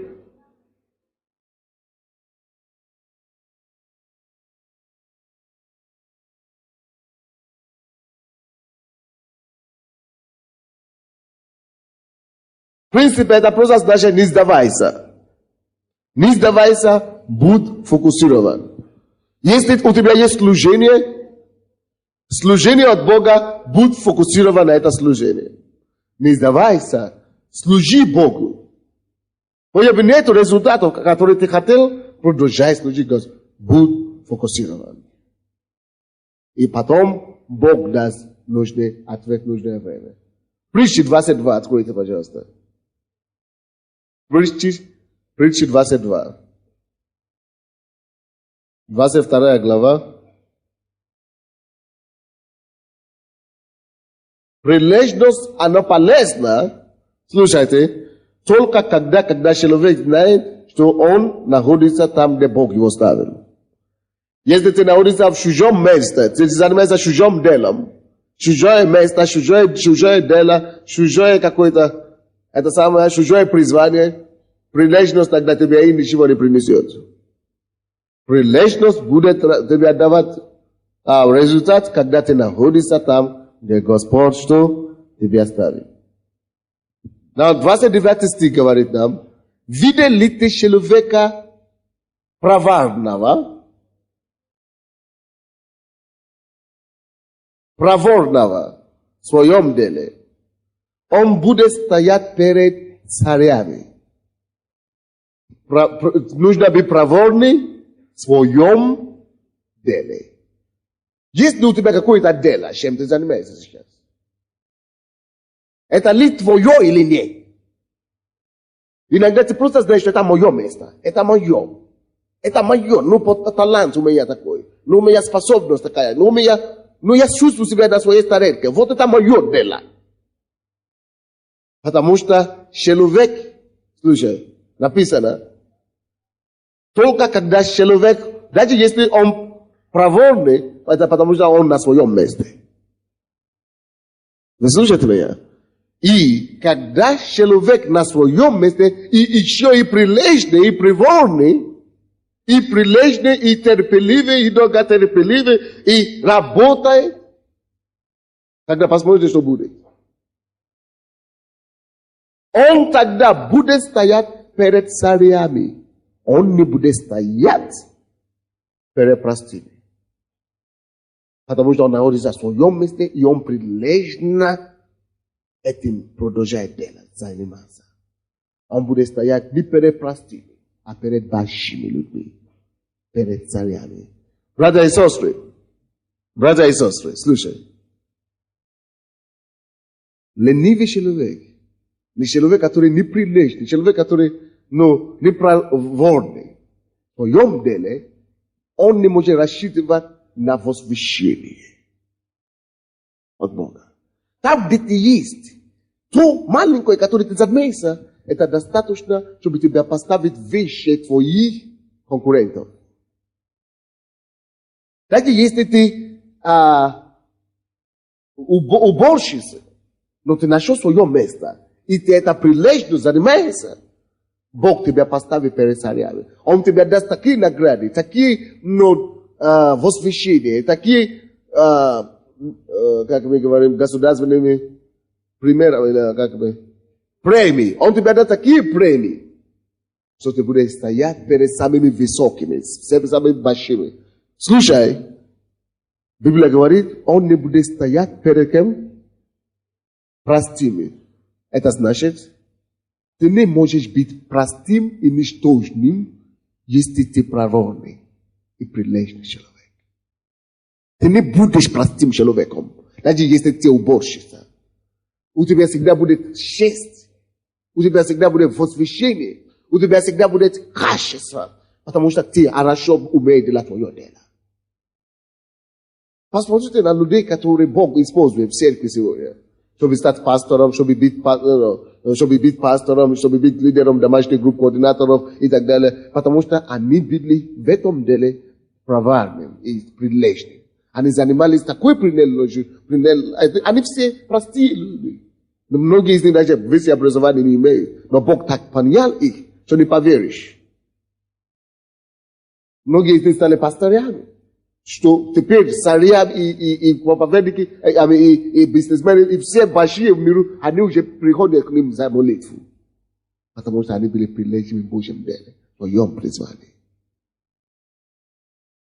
В принципе, это просто значит не сдавайся. Не сдавайся, будь фокусирован. Если у тебя есть служение от Бога, будь фокусирован на это служение. Не сдавайся, служи Богу. Если нет результатов, которые ты хотел, продолжай служить Господу. Будь фокусирован. И потом Бог даст нужный ответ в нужное время. Притчи 22, откройте, пожалуйста. Притчи 22. 22 глава. Прилежность, она полезна, слушайте, только когда человек знает, что он находится там, где Бог его ставил. Если ты находишься в чужом месте, ты занимаешься чужим делом, чужое место, чужое дело, чужое какое-то, это самое, чужое призвание, прилежность тогда тебе и ничего не принесет. Прилежность будет тебе давать результат, когда ты находишься там, где Господь что тебя оставит. 29 стих говорит нам, видел ли ты человека проворного в своем деле, он будет стоять перед царями. Нужно быть проворным в своем деле. Есть ли у тебя какое-то дело, чем ты занимаешься сейчас? Это ли твое или нет? Иногда ты просто знаешь, что это мое место. Это мое. Это мое. Ну, талант у меня такой. Ну, у меня способность такая. Ну, я чувствую себя на своей тарелке. Вот это мое дело. Потому что человек, слушай, написано, только когда человек, даже если он проворный, это потому что он на своем месте. Вы слушаете меня? И когда человек на своем месте, и еще и прилежный, и проворный, и терпеливый, и долготерпеливый, и работает, тогда посмотрите, что будет. Он тогда будет стоять перед царями. Он не будет стоять перед простыми. Потому что он находится в своем месте, и он прилежно этим продолжает делать, заниматься. Он будет стоять не перед простыми, а перед большими людьми, перед царями. Братья и сестры, слушай. Ленивый человек, не человек, который не прилежный, человек, который не проворный, в своем деле, он не может рассчитывать на возвышение от Бога. Там, где ты есть, то маленькое, которое ты занимаешься, это достаточно, чтобы тебя поставить выше твоих конкурентов. Даже если ты уборщица, но ты нашел свое место, и ты это прилежно занимаешься, Бог тебя поставит перед царями. Он тебе даст такие награды, такие возвышения, такие, как мы говорим, государственными примерами, премии. Он тебе даст такие премии, что ты будешь стоять перед самыми высокими, самыми большими. Слушай, Библия говорит, он не будет стоять перед кем? Простыми. Это значит, ты не можешь быть простым и ничтожным, если ты проворный и прилежный человек. Ты не будешь простым человеком, даже если ты уборщица. У тебя всегда будет честь, у тебя всегда будет возвышение, у тебя всегда будет качество, потому что ты хорошо умеешь делать твое дело. Посмотрите на людей, которые Бог использует в церкви сегодня. Чтобы стать пастором, чтобы быть пастором, чтобы быть лидером домашних групп, координаторов и так далее. Потому что они были в этом деле праварным и прилежным. Они занимались такой прилежностью, они все простые люди. Но многие из них даже высшее образование не имеют. Но Бог так понял их, что не поверишь. Многие из них стали пасторами. Что теперь царям и проповедники, и бизнесмены, и все большие в миру, они уже приходят к ним за молитву. Потому что они были прилежными в Божьем деле, в твоем призвании.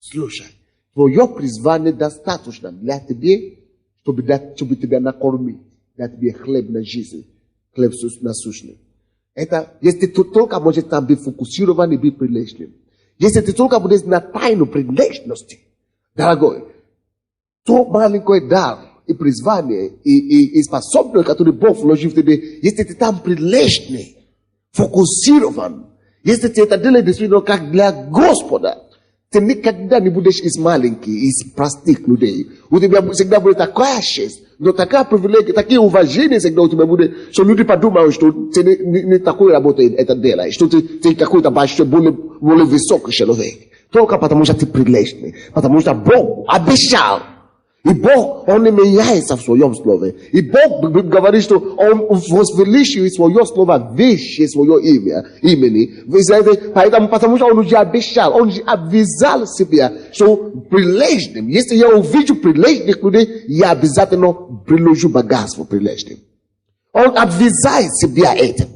Слушай, твое призвание достаточно для тебя, чтобы тебя накормить, дать тебе хлеб на жизнь, хлеб насущный. Это, если ты только можешь там быть фокусирован и быть прилежным. Если ты только будешь на тайну прилежности, дорогой, то маленький дар и призвание, и способность, которую Бог вложил в тебя, если ты там прилежный, фокусирован, если ты это делаешь действительно как для Господа, ты никогда не будешь из маленьких, из простых людей. У тебя всегда будет такая честь, но такая привилегия, такие уважения всегда у тебя будет, что люди подумают, что ты не такой работой это делаешь, что ты какой-то большой, более высокий человек. Только потому что ты прилежный, потому что Бог обещал. И Бог, Он не меняется в своем слове. И Бог говорит, что Он возвеличивает свое слово выше свое имени. Вы знаете, поэтому, потому что Он уже обещал, Он же обвязал себя, что прилежным. Если я увижу прилежных людей, я обязательно приложу богатство прилежным. Он обвязает себя этим.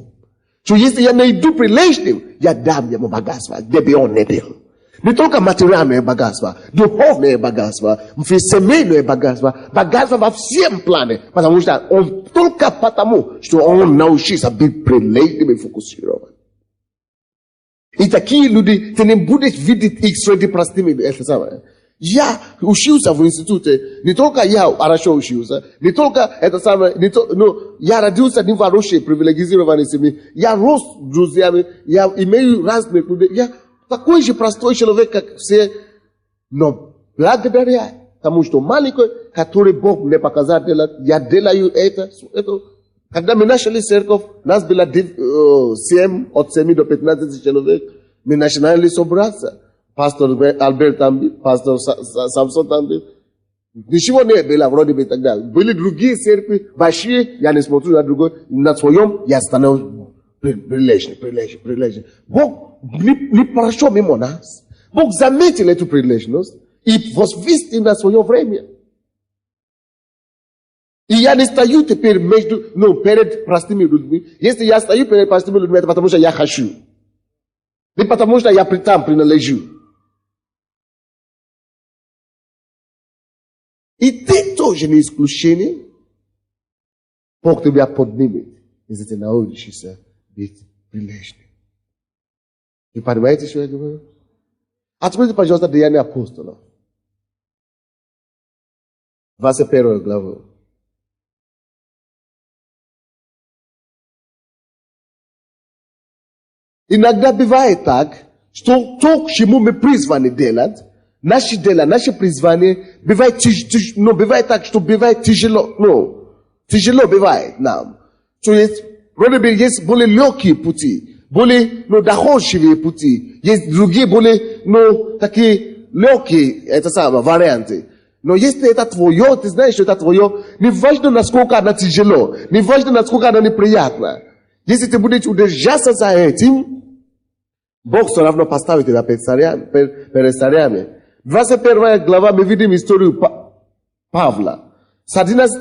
Что если я найду прилежным, я дам ему богатство, где бы он не был. Не только материальное богатство, духовное богатство, семейное богатство, богатство во всем плане. Потому что он только потому, что он научился быть прилежным и фокусированным. И такие люди, ты не будешь видеть их среди простыми. Это самое. Я учился в институте, не только я хорошо учился, не только это самое, но я родился не в хорошей привилегированной семье. Я рос с друзьями, я имею разных людей. Я такой же простой человек, как все, но благодаря тому, что маленький, который Бог мне показал делать, я делаю это. Когда мы начали церковь, нас было 7, от 7 до 15 человек, мы начинали собраться. Пастор Альберт там был, пастор Самсон там был. Ничего не было вроде бы и так далее. Были другие церкви, большие, я не смотрю на другой, на своем я становлюсь прилежный. Бог не прошел мимо нас. Бог заметил эту прилежность и возвестил на свое время. И я не стою теперь перед простыми людьми. Если я стою перед простыми людьми, это потому что я хочу. Не потому что я там принадлежу. И ты тоже не исключение. Бог тебя поднимет, если ты научишься быть прилежным. Вы понимаете, что я говорю? Откройте, пожалуйста, Деяния апостолов. 21 главу. Иногда бывает так, что то, к чему мы призваны делать, наши дела, наше призвание, бывает так, что бывает тяжело. Тяжело бывает нам. То есть, вроде бы есть более легкие пути, более доходчивые пути. Есть другие более, такие легкие, варианты. Но если это твое, ты знаешь, что это твое, не важно, насколько она тяжело, не важно, насколько она неприятна. Если ты будешь удержаться за этим, Бог все равно поставит тебя перед царями. 21 глава мы видим историю Павла. С 11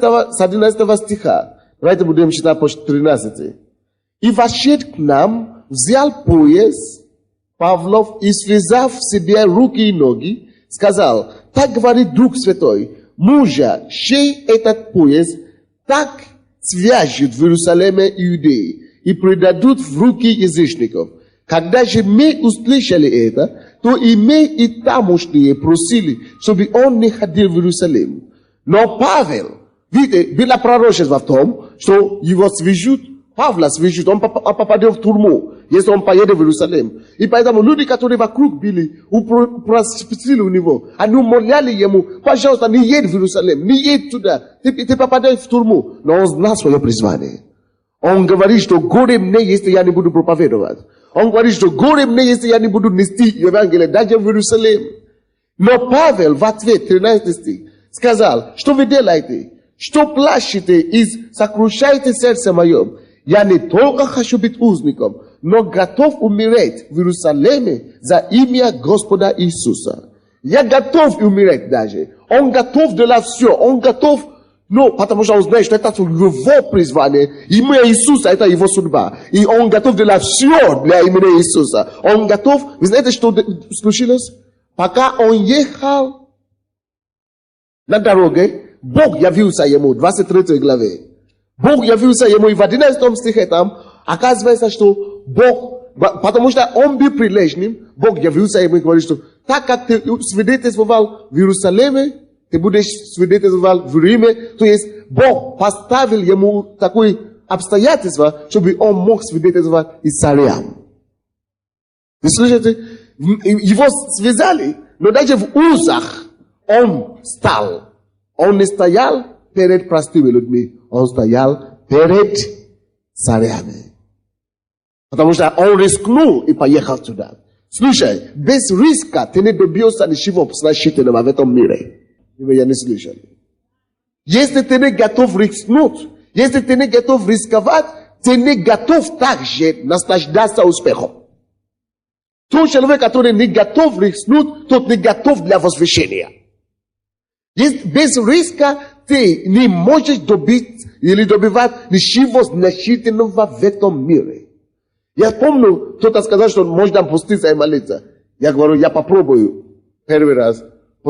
стиха. Давайте будем читать по 13. И вошед к нам, взял пояс Павлов и, связав себе руки и ноги, сказал: так говорит Дух Святой, мужа, чей этот пояс, так свяжут в Иерусалиме Иудеи и предадут в руки язычников. Когда же мы услышали это, то и мы и тамошние просили, чтобы он не ходил в Иерусалим. Но Павел, видите, было пророчество в том, что его свяжут, Павла свяжут, он попадет в тюрьму, если он поедет в Иерусалим. И поэтому люди, которые вокруг были, просили у него, они умоляли ему: пожалуйста, не едь в Иерусалим, не едь туда, ты попадешь в тюрьму. Но он знал свое призвание. Он говорит, что горе мне, если я не буду проповедовать. Он говорит, что горе мне, если я не буду нести Евангелие даже в Иерусалим. Но Павел в ответ, 13 стих, сказал, что вы делаете? Что плачете и сокрушаете сердце моем? Я не только хочу быть узником, но готов умереть в Иерусалиме за имя Господа Иисуса. Я готов умереть даже. Он готов делать все. Он готов, потому что он знает, что это его призвание. Имя Иисуса, это его судьба. И он готов делать все для имени Иисуса. Он готов. Вы знаете, что случилось? Пока он ехал на дороге, Бог явился ему, 23 главе. Бог явился ему, и в 11 стихе там, оказывается, что Бог, потому что он был прилежным, Бог явился ему и говорит, что так как ты свидетельствовал в Иерусалиме, ты будешь свидетельствовал в Риме, то есть Бог поставил ему такое обстоятельство, чтобы он мог свидетельствовать и царям. Вы слышите? Его связали, но даже в узах он стал. Он не стоял перед простыми людьми, он стоял перед царями. Потому что он рискнул и поехал туда. Слушай, без риска ты не добьешься ничего значительного в этом мире. Вы меня не слышали. Если ты не готов рискнуть, если ты не готов рисковать, ты не готов также наслаждаться успехом. Тот человек, который не готов рискнуть, тот не готов для возвышения. Без риска ты не можешь добить или добивать ничего значительного в этом мире. Я помню, кто-то сказал, что можно поститься и молиться. Я говорю, я попробую первый раз.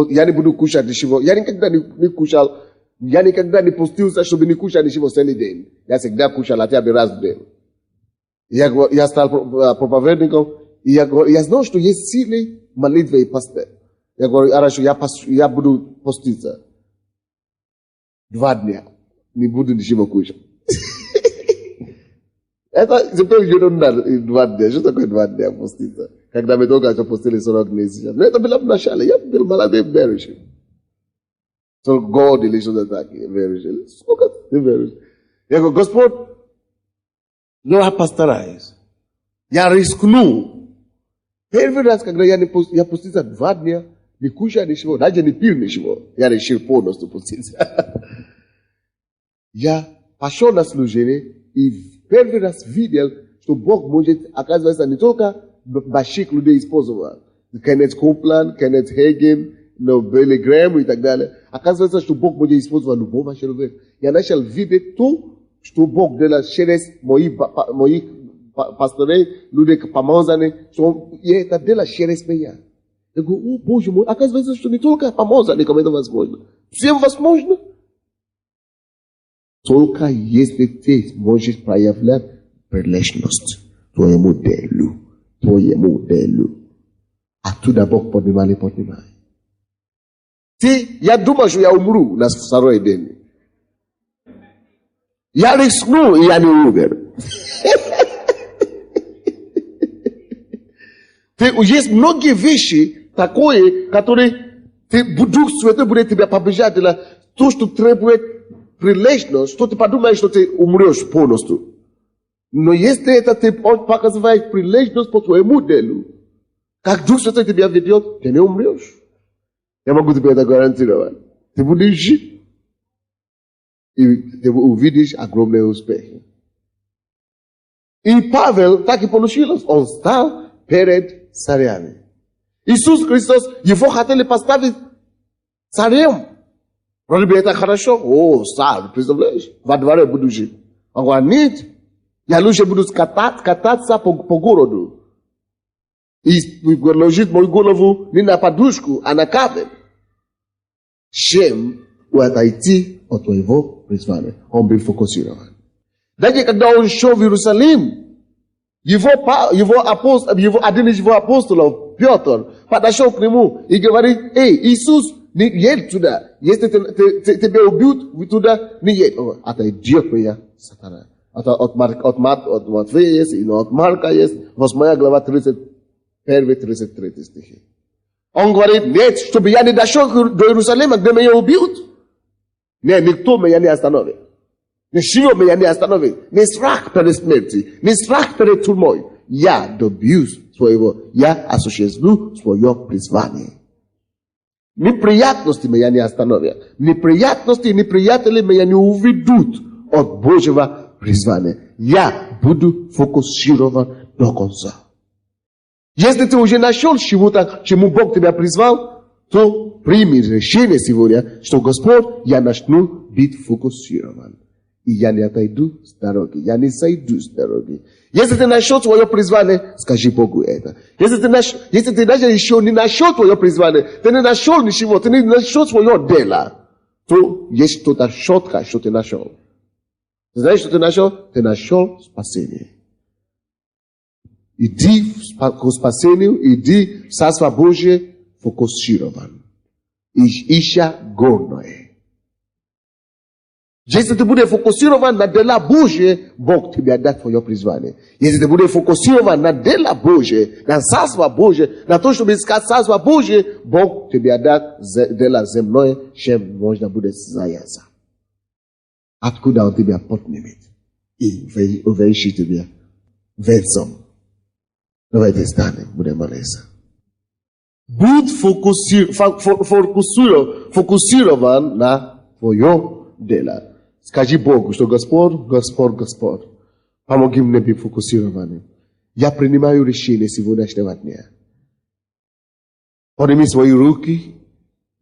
Я не буду кушать ничего. Я никогда не кушал. Я никогда не постился, чтобы не кушать ничего целый день. Я всегда кушал хотя бы раз в день. Я стал проповедником. И я знал, что есть силы молитвы и посты. Я говорю, хорошо, я буду поститься. 2 дня. Не буду ничего кушать. Это теперь ерунда, 2 дня. Что такое 2 дня поститься? Когда мы только что постили 40 дней сейчас. Но это было в начале. Я был молодым верующим. 40 год или что-то такое верующим. Сколько ты верующий? Я говорю, Господь, я постараюсь. Я рискну. Первый раз, когда я постился 2 дня, не кушал ничего, даже не пил ничего. Я решил полностью поститься. Я пошел на служение и первый раз видел, что Бог может, оказывается, не только больших людей использовать. Кеннет Копланд, Кеннет Хейген, Билли Грэм и так далее. Оказывается, что Бог может использовать любого человека. Я начал видеть то, что Бог делает через моих пасторей, люди помазаны, что это делает через меня. Я говорю, о Боже мой, оказывается, что не только помазаны, как это возможно. Всем возможно. Только если ты можешь проявлять прилежность твоему делу. Оттуда Бог поднимает. Я думаю, что я умру на второй день. Я рискну, и я не умер. Есть многие вещи такое, которые Дух Святой будет тебя побеждать. То, что требует прилежность, что ты подумаешь, что ты умрешь полностью. Но если это ты показываешь прилежность по твоему делу, как Дух Святой тебя ведет, ты не умрешь. Я могу тебе это гарантировать. Ты будешь жить. И ты увидишь огромные успехи. И Павел так и получилось. Он стал перед царями. Иисус Христос, его хотели поставить царем. Вроде бы это хорошо. О, царь, представляешь? Во дворе буду жить. Он говорит, нет. Я лучше буду кататься по городу. И ложить мою голову не на подушку, а на камень. Чем отойти от твоего призвания. Он был фокусирован. Даже когда он шел в Иерусалим, один из его апостолов, Петр, подошел к нему и говорит, эй, Иисус, не едь туда. Если тебя убьют, туда не едь. Отойди от меня, сатана. От Матфея есть, и от Марка есть. 8 глава 31-33 стихи. Он говорит, нет, чтобы я не дошел до Иерусалима, где меня убьют. Нет, никто меня не остановит. Ничего меня не остановит. Не страх перед смертью, не страх перед тюрьмой. Я добьюсь своего, я осуществлю свое призвание. Неприятностями я не остановил. Неприятности и неприятелями я не уведут от Божьего призвания. Я буду фокусирован до конца. Если ты уже нашел чему-то, чему Бог тебя призвал, то прими решение сегодня, что Господь, я начну быть фокусирован. И я не отойду с дороги, я не сойду с дороги. Если ты нашел твое призвание, скажи Богу это. Если ты даже еще не нашел твое призвание, ты не нашел ничего, ты не нашел свое дело, то есть что-то четко, что ты нашел. Ты знаешь, что ты нашел? Ты нашел спасение. Иди к спасению, иди в Царство Божие фокусирован. Ища горное. Если ты будешь фокусирован на дела Божие, Бог тебе даст твое призвание. Если ты будешь фокусирован на дела Божие, на Царство Божие, на то, чтобы искать Царство Божие, Бог тебе даст дело земное, чем можно будет заняться. Откуда Он тебя поднимет и увеличит тебя весом. Давайте станем, будем молиться. Будь фокусирован на твое дело. Скажи Богу, что Господь, помоги мне быть фокусированным. Я принимаю решение сегодняшнего дня. Подними свои руки,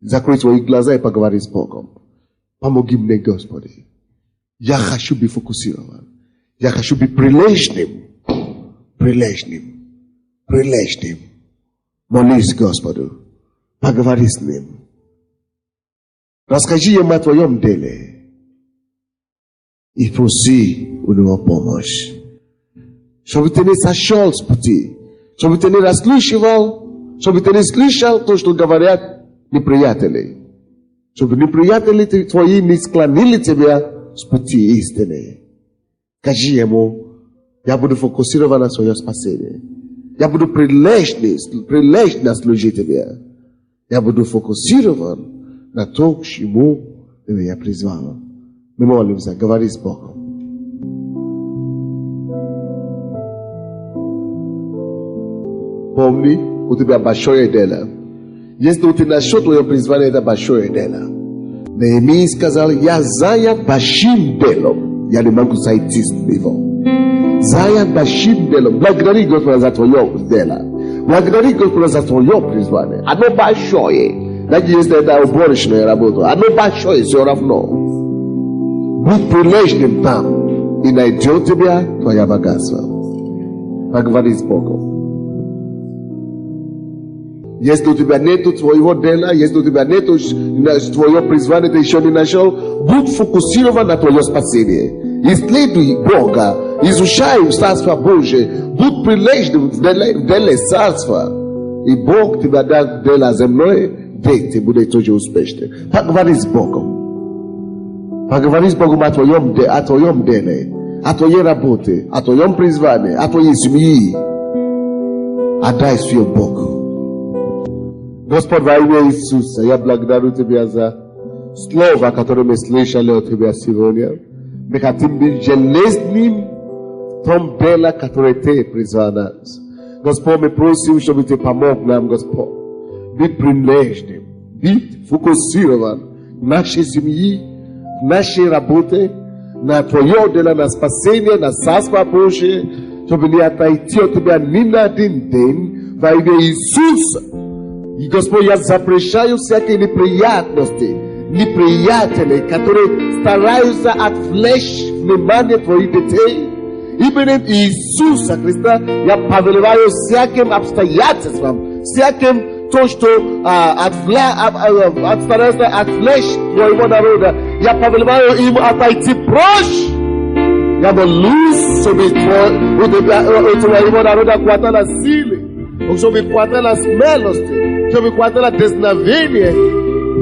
закрой свои глаза и поговори с Богом. Помоги мне, Господи. Я хочу быть фокусирован. Я хочу быть прилежным. Молись Господу. Поговори с Ним. Расскажи Ему о твоем деле. И проси у Него помощь. Чтобы ты не сошел с пути. Чтобы ты не расслышал. Чтобы ты не слышал то, что говорят неприятели. Чтобы неприятели твои не склонили тебя с пути истины. Скажи Ему, я буду фокусирован на свое спасение. Я буду прилежно служить Тебе. Я буду фокусирован на то, к чему Ты меня призвал. Мы молимся, говори с Богом. Помни, у тебя большое дело. Если ты нашел твое призвание, это большое дело. Неемия сказал, я занят большим делом. Я не могу сойти с него. Занят большим делом. Благодари Господа за твое дело. Благодари Господа за твое призвание. Оно большое. Даже если это уборочная работа, оно большое все равно. Будь прилежным там, и найдет тебя твое богатство. Поговори с Богом. Если у тебя нету твоего дела, если у тебя нету твоего призвания, ты еще не нашел, будь фокусирован на твое спасение. Исследуй Бога, изучай Царство Божие, будь прилежным в деле Царства, и Бог тебе даст дело земное, где ты будешь тоже успешным. Поговори с Богом. Поговори с Богом о твоем деле, о твоей работе, о твоем призвании, о твоей семье. Отдай все Богу. Господь, во имя Иисуса, я благодарю Тебя за слово, которое мы слышали от Тебя сегодня. Мы хотим быть железным в том деле, которое Ты призвал нас. Господь, мы просим, чтобы Ты помог нам, Господь. Быть прилежным, быть фокусирован в нашей семье, в нашей работе, на Твое дело, на спасение, на Царство Божие, чтобы не отойти от Тебя ни на один день, во имя Иисуса. И, Господь, я запрещаю всякие неприятности, неприятели, которые стараются отвлечь внимание Твоих детей. Именем Иисуса Христа я повелеваю всяким обстоятельствам, всяким то, что старается отвлечь Твоего народа. Я повелеваю им отойти прочь. Я молюсь, чтобы у Твоего народа хватало силы, чтобы хватало смелости, чтобы хватало дерзновения.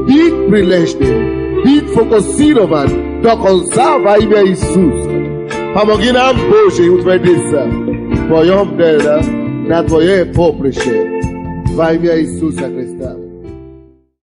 Быть прилежным, быть фокусирован до конца во имя Иисуса. Помоги нам, Боже, утвердиться в Твоем деле, на Твое поприще во имя Иисуса Христа.